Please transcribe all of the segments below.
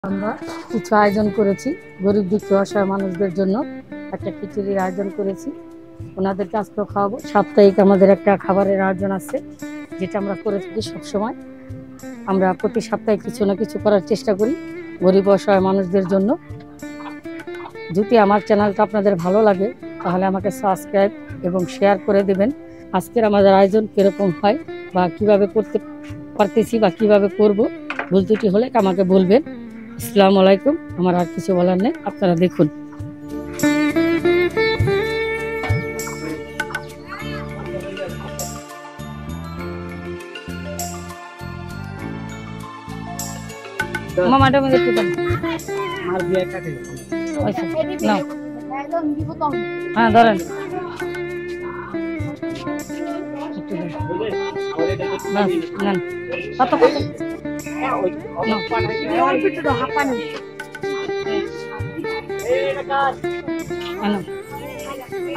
আমরা কিছু আয়োজন করেছি গরিব দুঃখী অসহায় মানুষদের জন্য একটা খিচুড়ির আয়োজন করেছি। ওনাদেরকে আজকেও খাওয়াবো। সাপ্তাহিক আমাদের একটা খাবারের আয়োজন আছে, যেটা আমরা করে থাকি সবসময়। আমরা প্রতি সপ্তাহে কিছু না কিছু করার চেষ্টা করি গরিব অসহায় মানুষদের জন্য। যদি আমার চ্যানেলটা আপনাদের ভালো লাগে তাহলে আমাকে সাবস্ক্রাইব এবং শেয়ার করে দেবেন। আজকের আমাদের আয়োজন কীরকম হয় বা কিভাবে করতে পারতেছি বা কিভাবে করব, ভুল ত্রুটি হলে আমাকে বলবেন। আসসালামু আলাইকুম। আমার আর কিছু বলার নেই, আপনারা দেখুন। মামাটা মধ্যে একটু দেন। আমার বিয়ে কাটে নাও, হ্যাঁ ধরেন। নেন কত কত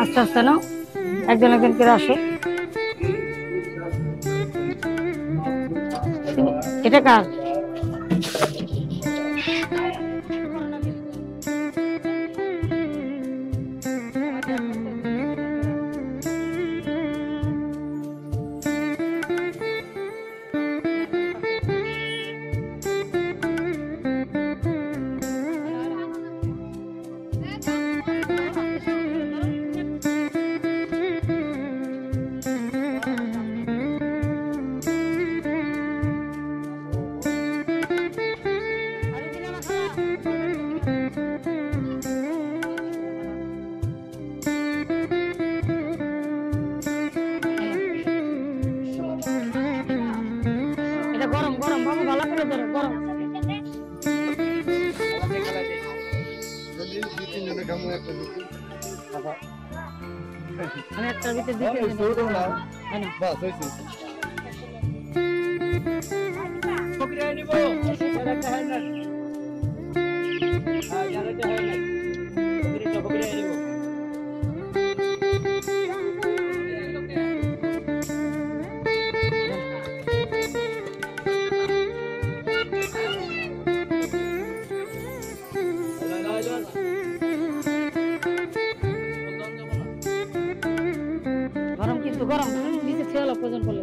আস্তে আস্তে নাও, একজন একজন করে আসো। এটা কার? গরম গরম বাবু, ভালো করে ধরো, গরম। আমি একটার ভিতরে দিতে গরম, কিন্তু গরম নিচে খেয়াল প্রয়োজন করলে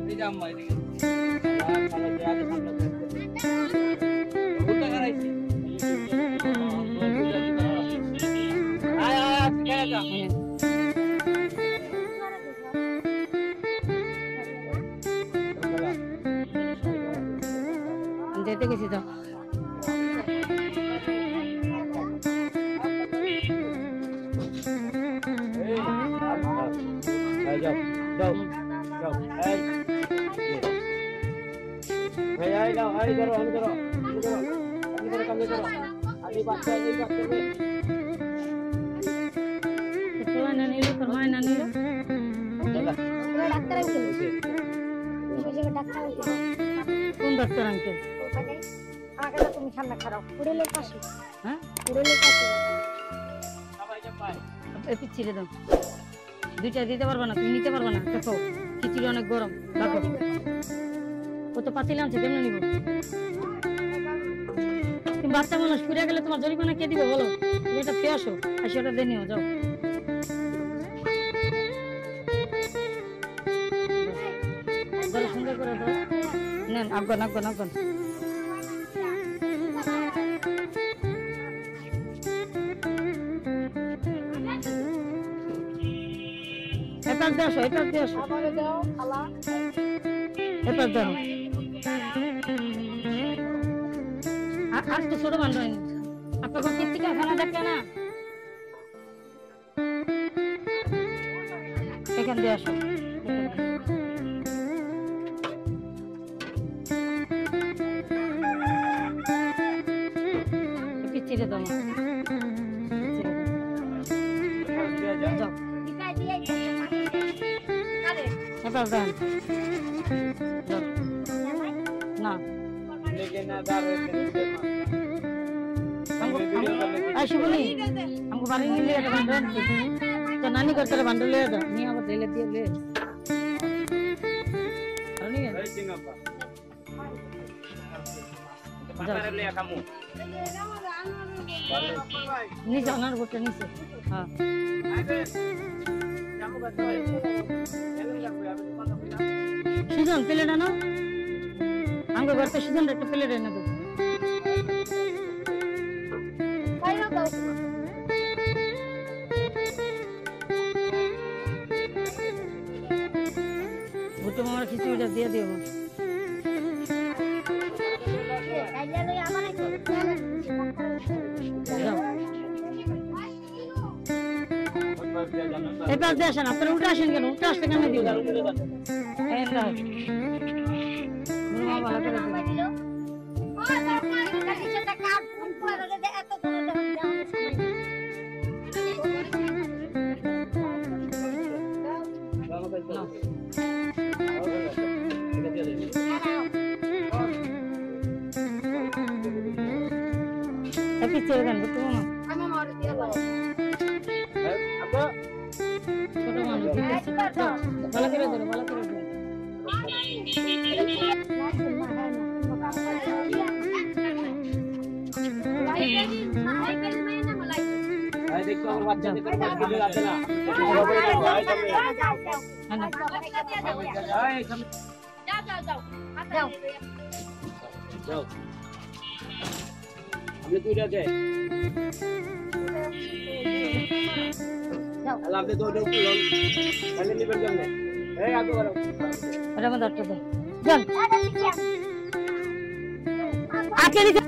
যেতে গেছি তো। যাও যাও যাও, এই এই দাও, এই ধরো, আমি ধরো, আমি ধরো, আমি ধরো, কামে ধরো, আমি বাচ্চা, আমি বাচ্চা রে। তোলা না নিলো, তোর মা না নিলো। ডাক্তার আঙ্কেল, ওই জায়গায় ডাক্তার আঙ্কেল। কোন ডাক্তার আঙ্কেল? ওখানে আমার কাছে তুমি সামনে খারাপ কুড়েলের পাশে। হ্যাঁ, কুড়েলের পাশে সবাই যা পায় একটু ছিঁড়ে দাও। দুইটা দিতে পারবে না, তুমি নিতে পারবে না। দেখো খিচুড়ি অনেক গরম, দেখো ও তো পাতিলে আনছে, কেমনে নিব? তুমি বাচ্চা মানুষ, ফিরে গেলে তোমার জরিমানা কে দিবে বলো? তুমি এটা খেয়ে আসো, আসি ওটা দিয়ে নিও, যাও। সুন্দর করে দাও, নেন। আফগান আফগান আফগান এটা দিয়ে আসো, এটা দিয়ে আসো, এটা দাও। আর তো ছোট বান্ধব আপনার কীর্তিকা খানা দেখে না, এখান দিয়ে আসো। ছিঁড়ে দাও, যাও। এবার দেন না, শুনি আমাকে বাড়ি নিলে তো নানি করতে বান্ডল নিয়ে আবার ঢেলে দিয়ে নিচে ওনার গোটা নিচে হ্যাঁ সুজন প্লেট আনো আঙ্গো ঘরতে সুজন একটা প্লেট এনে দেবো ভুট্টো মামার খিচুড়িটা দিয়ে দিও এবার দেখেন আপনারা উঠে আসেন কেন উঠে আসতে কেন দিবেন পিছিয়ে দেন বুঝতে ছোট মানুষ ভালো করে ধরো ভালো করে ধরো দেখো আমার বাচ্চা দেখো আছে না যাও আমি দুইটা দে আপনি তো ওটা তাহলে নিবেন কেমনে এই আগে করো ওটা মধ্যে একটা দাও যান আকে নিচে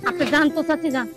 আপনি যান তো চাচি যান